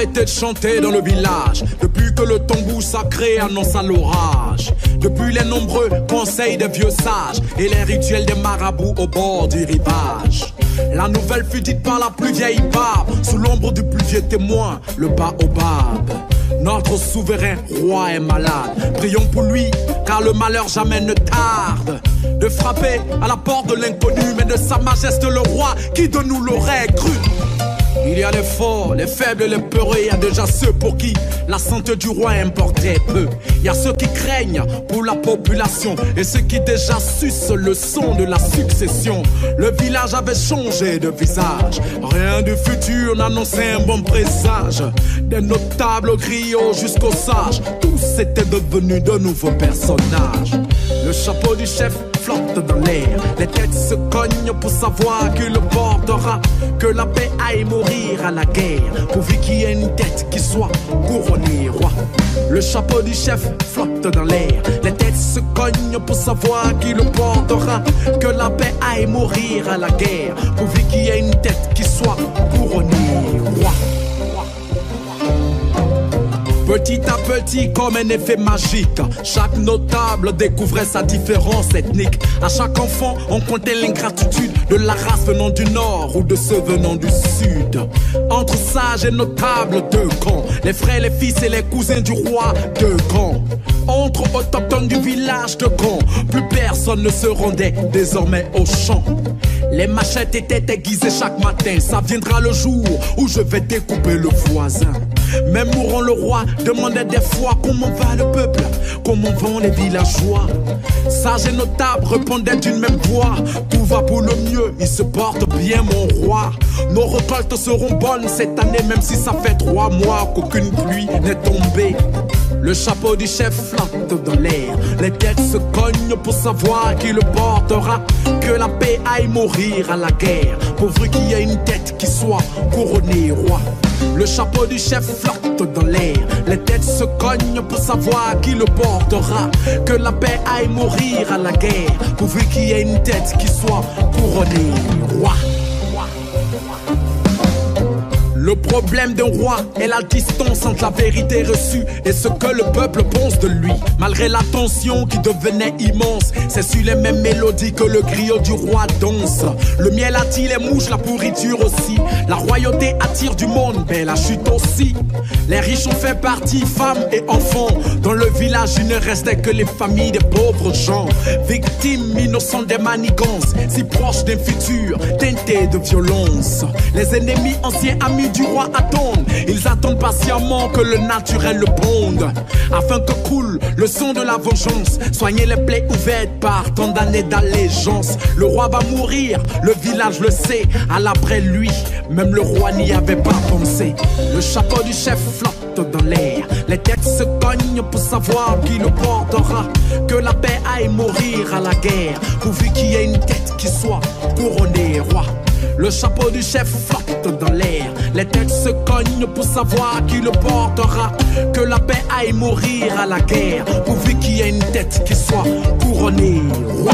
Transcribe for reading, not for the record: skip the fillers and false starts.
arrêté de chanter dans le village depuis que le tambour sacré annonce à l'orage. Depuis les nombreux conseils des vieux sages et les rituels des marabouts au bord du rivage. La nouvelle fut dite par la plus vieille barbe, sous l'ombre du plus vieux témoin, le baobab. Notre souverain roi est malade, prions pour lui, car le malheur jamais ne tarde. De frapper à la porte de l'inconnu, mais de sa majesté le roi, qui de nous l'aurait cru. Il y a les forts, les faibles, les peureux. Il y a déjà ceux pour qui la santé du roi importait peu. Il y a ceux qui craignent pour la population et ceux qui déjà sucent le son de la succession. Le village avait changé de visage, rien du futur n'annonçait un bon présage. Des notables aux griots jusqu'aux sages, tous étaient devenus de nouveaux personnages. Le chapeau du chef flotte dans l'air, les têtes se cognent pour savoir qui le portera. Que la paix aille mourir à la guerre, pourvu qu'il y ait une tête qui soit couronnée roi. Le chapeau du chef flotte dans l'air, les têtes se cognent pour savoir qui le portera. Que la paix aille mourir à la guerre, pourvu qu'il y ait une tête qui soit couronnée roi. Petit à petit, comme un effet magique, chaque notable découvrait sa différence ethnique. À chaque enfant, on comptait l'ingratitude de la race venant du nord ou de ceux venant du sud. Entre sages et notables, deux camps. Les frères, les fils et les cousins du roi, deux camps. Entre autochtones du village de Caen, plus personne ne se rendait désormais au champ. Les machettes étaient aiguisées chaque matin. Ça viendra le jour où je vais découper le voisin. Même mourant le roi demandait des fois comment va le peuple, comment vont les villageois. Sages et notables répondaient d'une même voix: tout va pour le mieux, il se porte bien mon roi. Nos récoltes seront bonnes cette année, même si ça fait 3 mois qu'aucune pluie n'est tombée. Le chapeau du chef flotte dans l'air, les têtes se cognent pour savoir qui le portera. Que la paix aille mourir à la guerre, pourvu qu'il y ait une tête qui soit couronnée roi. Le chapeau du chef flotte dans l'air, les têtes se cognent pour savoir qui le portera. Que la paix aille mourir à la guerre, pourvu qu'il y ait une tête qui soit couronnée roi. Le problème d'un roi est la distance entre la vérité reçue et ce que le peuple pense de lui. Malgré la tension qui devenait immense, c'est sur les mêmes mélodies que le griot du roi danse. Le miel attire les mouches, la pourriture aussi. La royauté attire du monde, mais la chute aussi. Les riches ont fait partie, femmes et enfants. Dans le village, il ne restait que les familles des pauvres gens. Victimes innocentes des manigances, si proches d'un futur teinté de violence. Les ennemis anciens amis du roi attendent, ils attendent patiemment que le naturel le ponde, afin que coule le son de la vengeance, soigner les plaies ouvertes par tant d'années d'allégeance. Le roi va mourir, le village le sait, à l'après lui, même le roi n'y avait pas pensé. Le chapeau du chef flotte dans l'air, les têtes se cognent pour savoir qui le portera. Que la paix aille mourir à la guerre, pourvu qu'il y ait une tête qui soit couronnée roi. Le chapeau du chef flotte dans l'air, les têtes se cognent pour savoir qui le portera. Que la paix aille mourir à la guerre, pourvu qu'il y ait une tête qui soit couronnée roi.